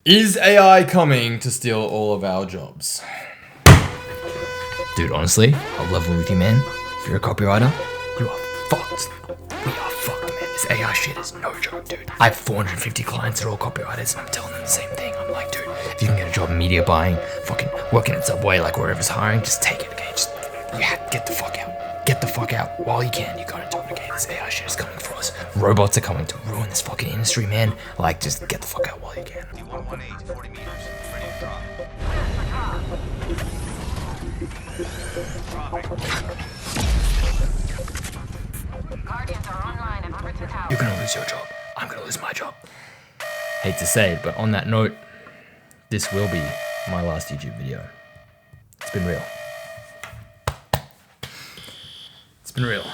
Is AI coming to steal all of our jobs? Dude, honestly, I'll level with you, man. If you're a copywriter, you are fucked. We are fucked, man. This AI shit is no joke, dude. I have 450 clients that are all copywriters, and I'm telling them the same thing. I'm like, dude, if you can get a job in media buying, fucking working at Subway, like wherever's hiring, just take it, okay? Just, get the fuck out. Get the fuck out while you can. You gotta do it, okay? This AI shit is coming for us. Robots are coming to ruin this fucking industry, man. Like, just get the fuck out while you can. 118, 40 meters, ready to drop. You're gonna lose your job. I'm gonna lose my job. Hate to say it, but on that note, this will be my last YouTube video. It's been real. It's been real.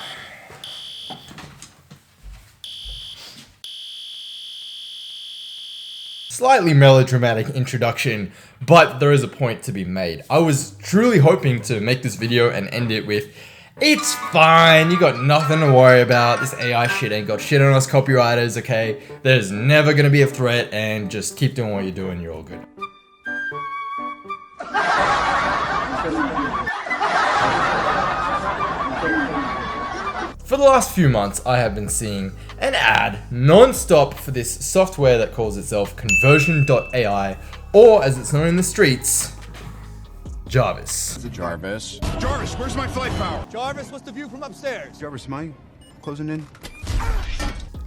Slightly melodramatic introduction, but there is a point to be made. I was truly hoping to make this video and end it with, it's fine, you got nothing to worry about, this AI shit ain't got shit on us copywriters, okay? There's never gonna be a threat, and just keep doing what you're doing, you're all good. For the last few months, I have been seeing an ad non-stop for this software that calls itself Conversion.ai, or as it's known in the streets, Jarvis. Is it Jarvis? Jarvis, where's my flight power? Jarvis, what's the view from upstairs? Jarvis, am I closing in?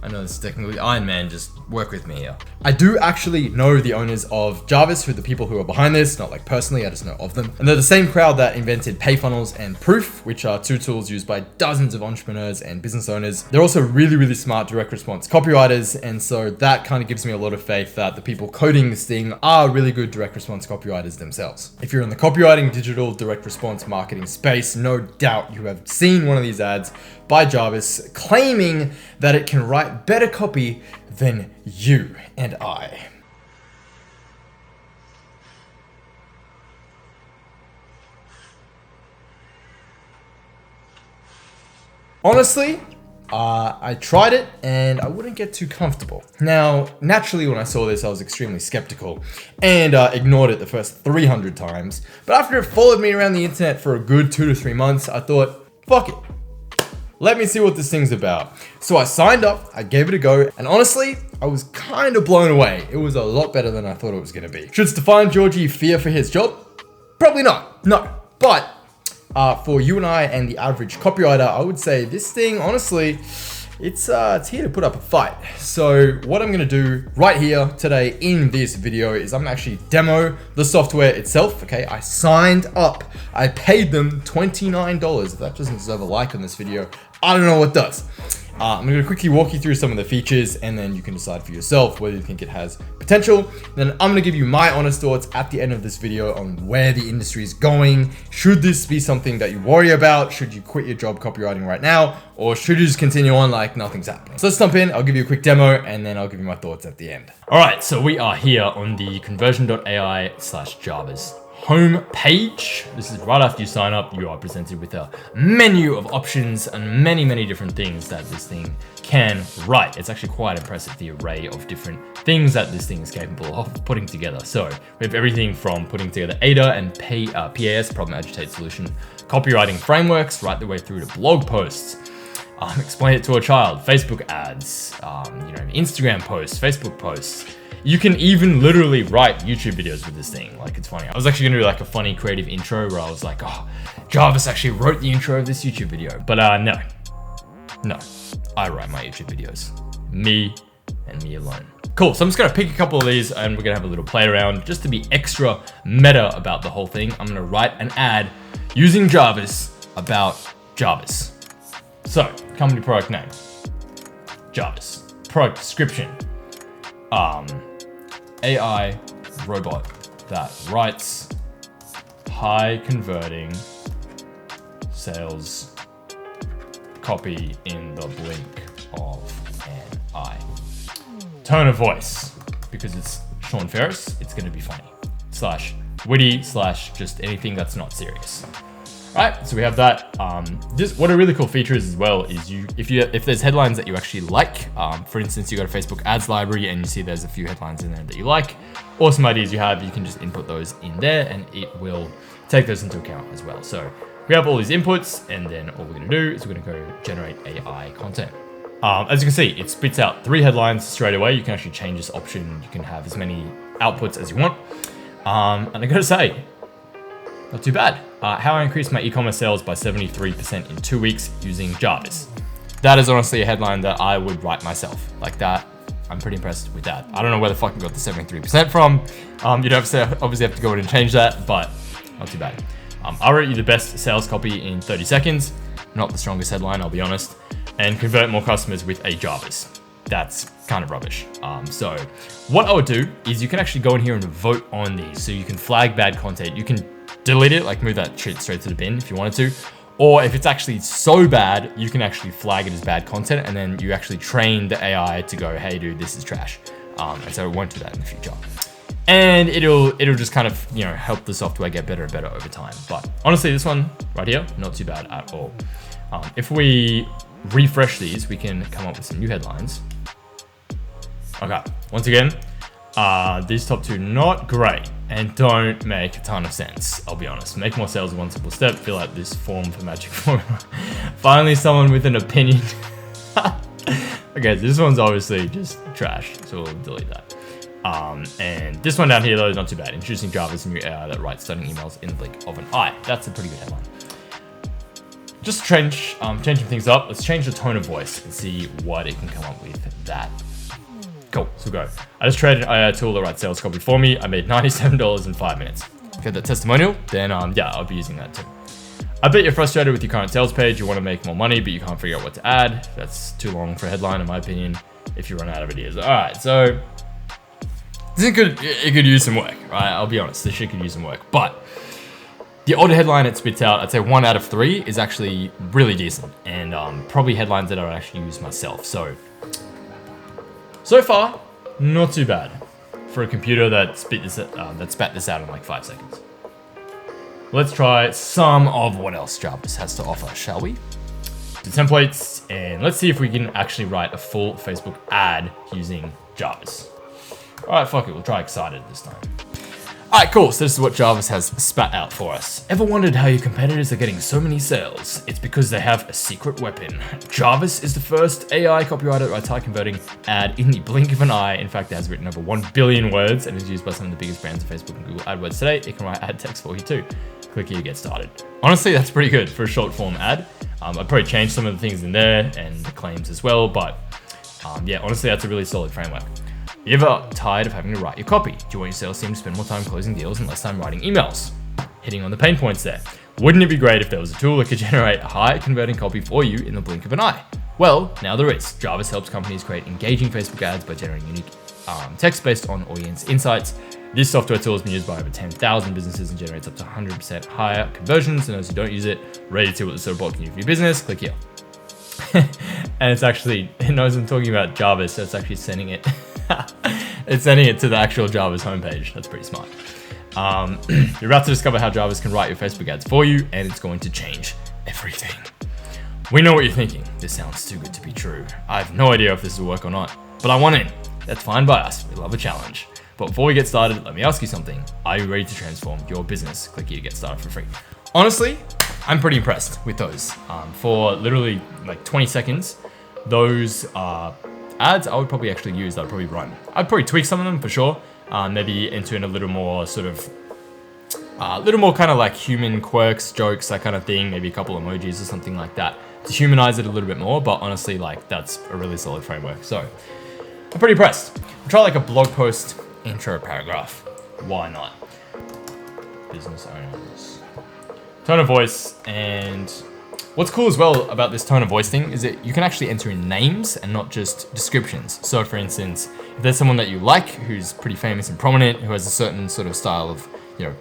I know this is technically Iron Man, just work with me here. I do actually know the owners of Jarvis, who are the people who are behind this, not like personally, I just know of them. And they're the same crowd that invented Pay Funnels and Proof, which are two tools used by dozens of entrepreneurs and business owners. They're also really, really smart direct response copywriters, and so that kind of gives me a lot of faith that the people coding this thing are really good direct response copywriters themselves. If you're in the copywriting, digital, direct response marketing space, no doubt you have seen one of these ads by Jarvis claiming that it can write better copy than you and I. Honestly, I tried it and I wouldn't get too comfortable. Now, naturally when I saw this, I was extremely skeptical and ignored it the first 300 times. But after it followed me around the internet for a good 2 to 3 months, I thought, fuck it. Let me see what this thing's about. So I signed up, I gave it a go, and honestly, I was kind of blown away. It was a lot better than I thought it was gonna be. Should Stefan Georgi fear for his job? Probably not, no. But for you and I and the average copywriter, I would say this thing, honestly, it's here to put up a fight. So what I'm gonna do right here today in this video is I'm gonna actually demo the software itself, okay? I signed up, I paid them $29. If that doesn't deserve a like on this video, I don't know what does. I'm gonna quickly walk you through some of the features and then you can decide for yourself whether you think it has potential. Then I'm gonna give you my honest thoughts at the end of this video on where the industry is going. Should this be something that you worry about? Should you quit your job copywriting right now? Or should you just continue on like nothing's happening? So let's jump in, I'll give you a quick demo and then I'll give you my thoughts at the end. All right, so we are here on the Conversion.ai/Jarvis home page. This is right after you sign up. You are presented with a menu of options and many different things that this thing can write. It's actually quite impressive, the array of different things that this thing is capable of putting together. So we have everything from putting together ADA and PAS, problem agitate solution, copywriting frameworks, right the way through to blog posts. Explain it to a child, Facebook ads, Instagram posts, Facebook posts. You can even literally write YouTube videos with this thing. Like, it's funny. I was actually gonna do like a funny creative intro where I was like, oh, Jarvis actually wrote the intro of this YouTube video. But no, I write my YouTube videos. Me and me alone. Cool, so I'm just gonna pick a couple of these and we're gonna have a little play around just to be extra meta about the whole thing. I'm gonna write an ad using Jarvis about Jarvis. So, company product name, Jarvis. Product description, AI robot that writes high converting sales copy in the blink of an eye. Tone of voice, because it's Sean Ferres, it's gonna be funny. /witty/ just anything that's not serious. Right, so we have that. What a really cool feature is as well is if there's headlines that you actually like, for instance, you go to Facebook ads library and you see there's a few headlines in there that you like, awesome ideas you have, you can just input those in there and it will take those into account as well. So we have all these inputs and then all we're gonna do is we're gonna go generate AI content. As you can see, it spits out 3 headlines straight away. You can actually change this option. You can have as many outputs as you want. And I gotta say, not too bad. How I increased my e-commerce sales by 73% in 2 weeks using Jarvis. That is honestly a headline that I would write myself. Like that, I'm pretty impressed with that. I don't know where the fuck I got the 73% from. You don't obviously have to go in and change that, but not too bad. I wrote you the best sales copy in 30 seconds. Not the strongest headline, I'll be honest. And convert more customers with a Jarvis. That's kind of rubbish. So what I would do is you can actually go in here and vote on these. So you can flag bad content. You can delete it, like move that shit straight to the bin if you wanted to. Or if it's actually so bad, you can actually flag it as bad content and then you actually train the AI to go, hey dude, this is trash. And so it won't do that in the future. And it'll just kind of, help the software get better and better over time. But honestly, this one right here, not too bad at all. If we refresh these, we can come up with some new headlines. Okay, once again, these top 2 not great and don't make a ton of sense, I'll be honest. Make more sales in one simple step, fill out this form for magic formula. Finally, someone with an opinion. Okay, this one's obviously just trash, so we'll delete that. And this one down here though is not too bad. Introducing Jarvis, a new AI that writes stunning emails in the blink of an eye. That's a pretty good headline. Just changing things up. Let's change the tone of voice and see what it can come up with that. Cool, so we'll go. I just traded an AI tool that writes sales copy for me. I made $97 in 5 minutes. If you had that testimonial, then yeah, I'll be using that too. I bet you're frustrated with your current sales page. You want to make more money, but you can't figure out what to add. That's too long for a headline, in my opinion, if you run out of ideas. All right, so it could use some work, right? I'll be honest, this shit could use some work, but the older headline it spits out, I'd say 1 out of 3 is actually really decent and probably headlines that I would actually use myself. So far, not too bad for a computer that spat this out in like 5 seconds. Let's try some of what else Jarvis has to offer, shall we? To templates, and let's see if we can actually write a full Facebook ad using Jarvis. All right, fuck it, we'll try excited this time. All right, cool, so this is what Jarvis has spat out for us. Ever wondered how your competitors are getting so many sales? It's because they have a secret weapon. Jarvis is the first AI copywriter that writes high converting ad in the blink of an eye. In fact, it has written over 1 billion words and is used by some of the biggest brands on Facebook and Google AdWords today. It can write ad text for you too. Click here to get started. Honestly, that's pretty good for a short form ad. I'd probably change some of the things in there and the claims as well, but yeah, honestly, that's a really solid framework. You ever tired of having to write your copy? Do you want your sales team to spend more time closing deals and less time writing emails? Hitting on the pain points there. Wouldn't it be great if there was a tool that could generate a high converting copy for you in the blink of an eye? Well, now there is. Jarvis helps companies create engaging Facebook ads by generating unique text based on audience insights. This software tool has been used by over 10,000 businesses and generates up to 100% higher conversions. And those who don't use it, ready to see what the sort of can do for your business, click here. And it's actually, it knows I'm talking about Jarvis, so it's actually sending it. It's sending it to the actual Jarvis homepage. That's pretty smart. You're about to discover how Jarvis can write your Facebook ads for you, and it's going to change everything. We know what you're thinking. This sounds too good to be true. I have no idea if this will work or not, but I want in. That's fine by us. We love a challenge. But before we get started, let me ask you something. Are you ready to transform your business? Click here to get started for free. Honestly, I'm pretty impressed with those. For literally like 20 seconds, those ads I would probably actually use, I'd probably run. I'd probably tweak some of them for sure. Maybe enter in a little more sort of, kind of like human quirks, jokes, that kind of thing. Maybe a couple emojis or something like that to humanize it a little bit more. But honestly, like that's a really solid framework. So I'm pretty impressed. I'll try like a blog post intro paragraph. Why not? Business owners. Tone of voice. And what's cool as well about this tone of voice thing is that you can actually enter in names and not just descriptions. So for instance, if there's someone that you like who's pretty famous and prominent, who has a certain sort of style of,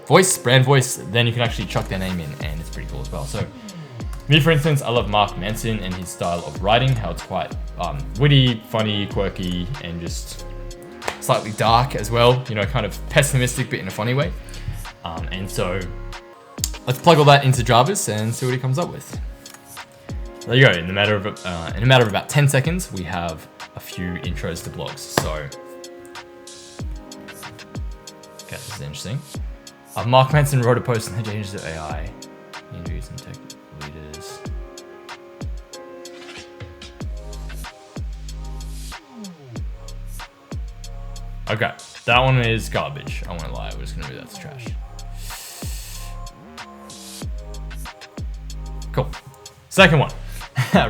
voice, brand voice, then you can actually chuck their name in and it's pretty cool as well. So me, for instance, I love Mark Manson and his style of writing, how it's quite witty, funny, quirky, and just slightly dark as well, kind of pessimistic but in a funny way. And so let's plug all that into Jarvis and see what he comes up with. There you go. In a matter of about 10 seconds, we have a few intros to blogs. So, okay, this is interesting. Mark Manson wrote a post on the dangers of AI. Interviews and tech leaders. Okay, that one is garbage. I won't lie, we're just gonna do that's trash. Cool. Second one.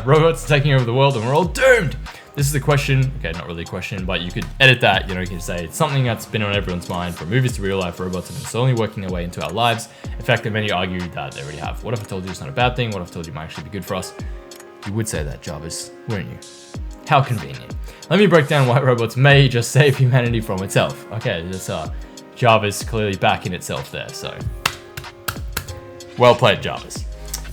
Robots are taking over the world and we're all doomed. This is a question. Okay, not really a question, but you could edit that. You know, you can say it's something that's been on everyone's mind. From movies to real life, robots have been slowly working their way into our lives. In fact, many argue that they already have. What if I told you it's not a bad thing? What if I told you it might actually be good for us? You would say that, Jarvis, wouldn't you? How convenient. Let me break down why robots may just save humanity from itself. Okay, this Jarvis clearly backing itself there, so. Well played, Jarvis.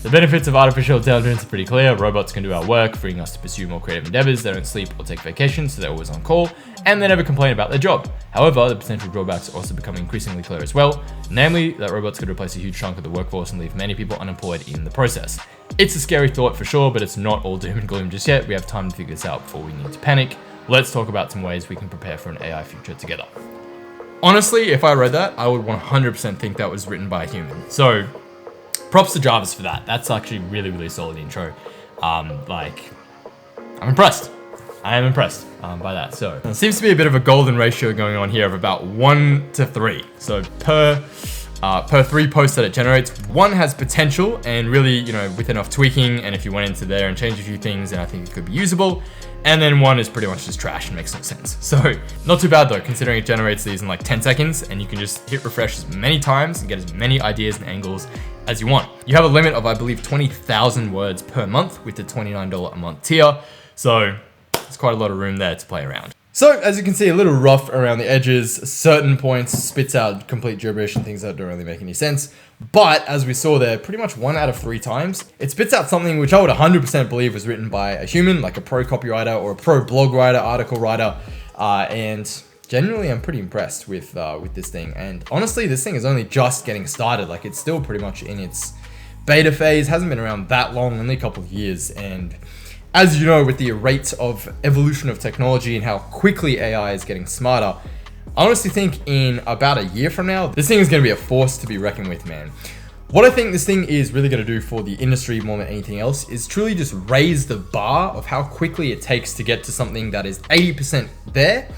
The benefits of artificial intelligence are pretty clear. Robots can do our work, freeing us to pursue more creative endeavors. They don't sleep or take vacations, so they're always on call, and they never complain about their job. However, the potential drawbacks are also becoming increasingly clear as well, namely that robots could replace a huge chunk of the workforce and leave many people unemployed in the process. It's a scary thought for sure, but it's not all doom and gloom just yet. We have time to figure this out before we need to panic. Let's talk about some ways we can prepare for an AI future together. Honestly, if I read that, I would 100% think that was written by a human. So, props to Jarvis for that. That's actually really, really solid intro. I'm impressed. I am impressed by that. So there seems to be a bit of a golden ratio going on here of about 1 to 3. So per 3 posts that it generates, 1 has potential and really, you know, with enough tweaking, and if you went into there and changed a few things, then I think it could be usable. And then 1 is pretty much just trash and makes no sense. So not too bad though, considering it generates these in like 10 seconds and you can just hit refresh as many times and get as many ideas and angles as you want. You have a limit of, I believe, 20,000 words per month with the $29 a month tier. So there's quite a lot of room there to play around. So, as you can see, a little rough around the edges, certain points, spits out complete gibberish and things that don't really make any sense. But, as we saw there, pretty much 1 out of 3 times, it spits out something which I would 100% believe was written by a human, like a pro copywriter or a pro blog writer, article writer, and generally I'm pretty impressed with this thing. And honestly, this thing is only just getting started. Like, it's still pretty much in its beta phase, hasn't been around that long, only a couple of years, and as you know, with the rate of evolution of technology and how quickly AI is getting smarter, I honestly think in about a year from now, this thing is going to be a force to be reckoned with, man. What I think this thing is really going to do for the industry more than anything else is truly just raise the bar of how quickly it takes to get to something that is 80% there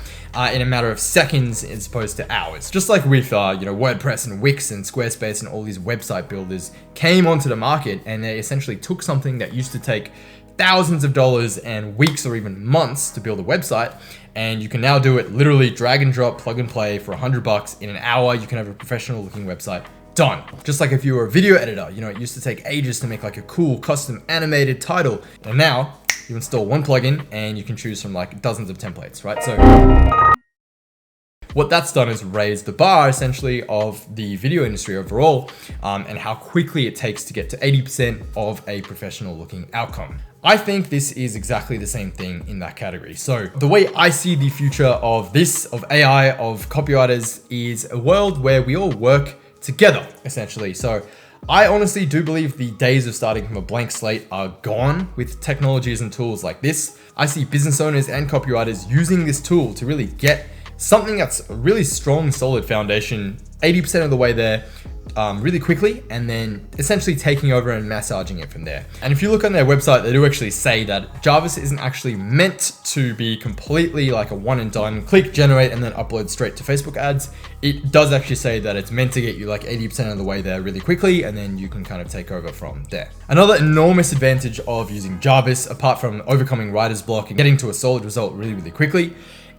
in a matter of seconds as opposed to hours. Just like with WordPress and Wix and Squarespace and all these website builders came onto the market and they essentially took something that used to take thousands of dollars and weeks or even months to build a website, and you can now do it literally drag and drop, plug and play for $100 in an hour. You can have a professional looking website done. Just like if you were a video editor, you know, it used to take ages to make like a cool custom animated title, and now you install 1 plugin and you can choose from like dozens of templates, right? So what that's done is raise the bar essentially of the video industry overall, and how quickly it takes to get to 80% of a professional looking outcome. I think this is exactly the same thing in that category. So the way I see the future of this, of AI, of copywriters, is a world where we all work together, essentially. So I honestly do believe the days of starting from a blank slate are gone with technologies and tools like this. I see business owners and copywriters using this tool to really get something that's a really strong, solid foundation, 80% of the way there, really quickly, and then essentially taking over and massaging it from there. And if you look on their website, they do actually say that Jarvis isn't actually meant to be completely like a one and done, click, generate, and then upload straight to Facebook ads. It does actually say that it's meant to get you like 80% of the way there really quickly, and then you can kind of take over from there. Another enormous advantage of using Jarvis, apart from overcoming writer's block and getting to a solid result really, really quickly,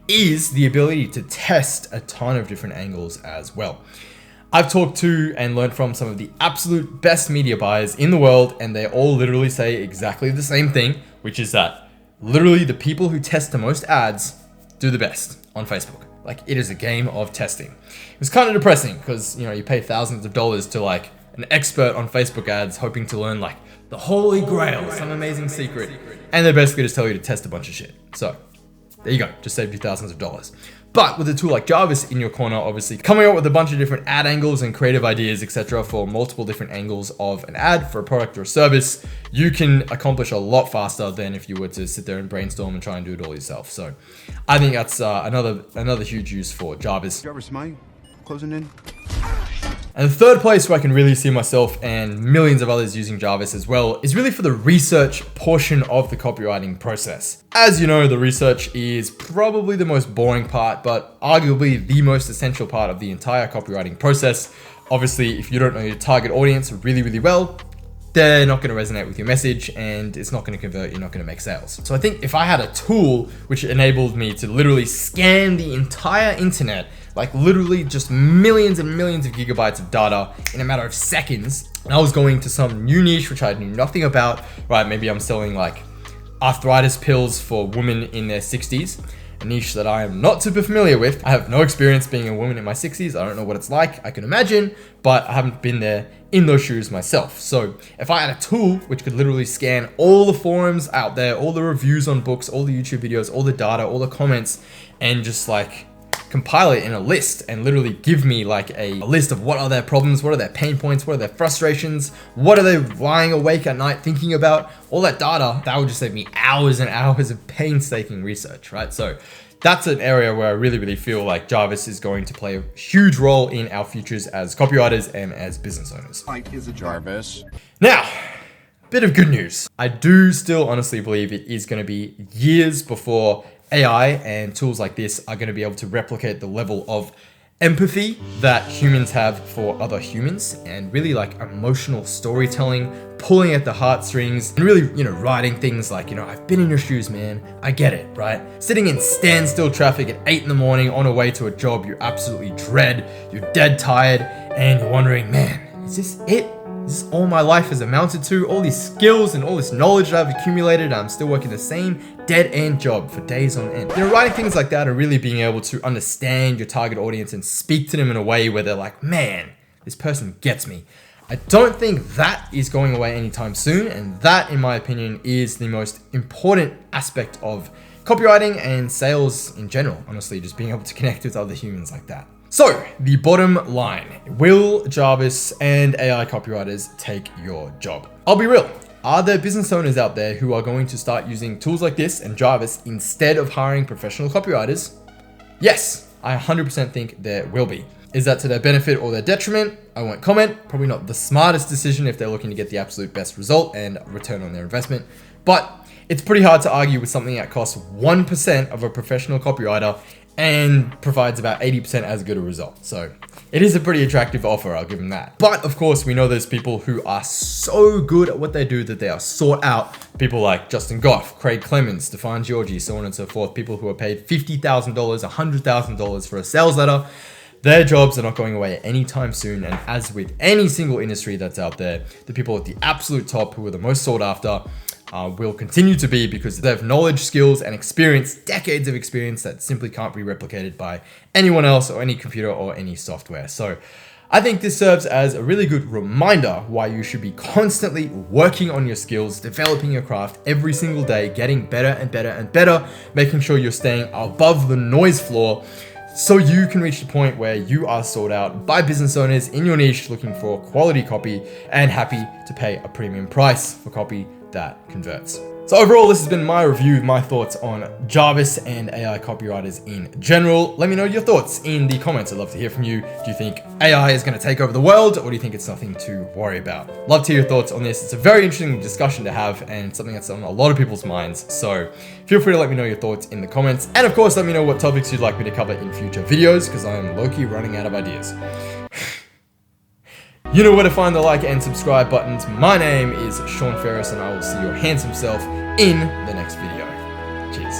is the ability to test a ton of different angles as well. I've talked to and learned from some of the absolute best media buyers in the world, and they all literally say exactly the same thing, which is that literally the people who test the most ads do the best on Facebook. Like, it is a game of testing. It was kind of depressing because, you know, you pay thousands of dollars to like an expert on Facebook ads hoping to learn like the holy grail, some amazing secret, and they basically just tell you to test a bunch of shit. So there you go, just saved you thousands of dollars. But with a tool like Jarvis in your corner, obviously coming up with a bunch of different ad angles and creative ideas, etc., for multiple different angles of an ad for a product or a service, you can accomplish a lot faster than if you were to sit there and brainstorm and try and do it all yourself. So I think that's another huge use for Jarvis. Jarvis, am I closing in? And the third place where I can really see myself and millions of others using Jarvis as well is really for the research portion of the copywriting process. As you know, the research is probably the most boring part, but arguably the most essential part of the entire copywriting process. Obviously, if you don't know your target audience really, really well, they're not going to resonate with your message and it's not going to convert, you're not going to make sales. So I think if I had a tool which enabled me to literally scan the entire internet, like literally just millions and millions of gigabytes of data in a matter of seconds, and I was going to some new niche which I knew nothing about, right? Maybe I'm selling like arthritis pills for women in their 60s, a niche that I am not super familiar with. I have no experience being a woman in my 60s. I don't know what it's like. I can imagine, but I haven't been there in those shoes myself. So if I had a tool which could literally scan all the forums out there, all the reviews on books, all the YouTube videos, all the data, all the comments, and just like compile it in a list and literally give me like a list of what are their problems, what are their pain points, what are their frustrations, what are they lying awake at night thinking about, all that data, that would just save me hours and hours of painstaking research, right? So that's an area where I really, really feel like Jarvis is going to play a huge role in our futures as copywriters and as business owners. Mike is a Jarvis. Now, bit of good news. I do still honestly believe it is going to be years before AI and tools like this are going to be able to replicate the level of empathy that humans have for other humans and really like emotional storytelling, pulling at the heartstrings and really, writing things like, I've been in your shoes, man. I get it, right? Sitting in standstill traffic at 8 in the morning on a way to a job you absolutely dread, you're dead tired and you're wondering, man, is this it? This is all my life has amounted to, all these skills and all this knowledge that I've accumulated. I'm still working the same dead-end job for days on end. Writing things like that and really being able to understand your target audience and speak to them in a way where they're like, man, this person gets me. I don't think that is going away anytime soon. And that, in my opinion, is the most important aspect of copywriting and sales in general. Honestly, just being able to connect with other humans like that. So, the bottom line, will Jarvis and AI copywriters take your job? I'll be real. Are there business owners out there who are going to start using tools like this and Jarvis instead of hiring professional copywriters? Yes, I 100% think there will be. Is that to their benefit or their detriment? I won't comment. Probably not the smartest decision if they're looking to get the absolute best result and return on their investment. But it's pretty hard to argue with something that costs 1% of a professional copywriter and provides about 80% as good a result. So it is a pretty attractive offer, I'll give them that. But of course, we know there's people who are so good at what they do that they are sought out. People like Justin Goff, Craig Clemens, Stefan Georgi, so on and so forth. People who are paid $50,000, $100,000 for a sales letter. Their jobs are not going away anytime soon. And as with any single industry that's out there, the people at the absolute top who are the most sought after will continue to be because they have knowledge, skills, and experience, decades of experience that simply can't be replicated by anyone else or any computer or any software. So I think this serves as a really good reminder why you should be constantly working on your skills, developing your craft every single day, getting better and better and better, making sure you're staying above the noise floor so you can reach the point where you are sought out by business owners in your niche looking for quality copy and happy to pay a premium price for copy that converts. So overall, this has been my review, my thoughts on Jarvis and AI copywriters in general. Let me know your thoughts in the comments. I'd love to hear from you. Do you think AI is going to take over the world, or do you think it's nothing to worry about? Love to hear your thoughts on this. It's a very interesting discussion to have and something that's on a lot of people's minds. So feel free to let me know your thoughts in the comments. And of course, let me know what topics you'd like me to cover in future videos, because I am low-key running out of ideas. You know where to find the like and subscribe buttons. My name is Sean Ferres, and I will see your handsome self in the next video. Cheers.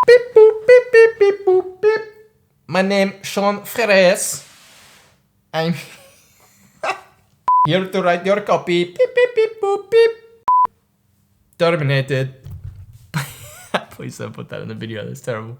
Beep, boop, beep, beep, beep, boop, beep. My name is Sean Ferres. I'm here to write your copy. Beep, beep, beep, boop, beep. Terminated. Please don't put that in the video. That's terrible.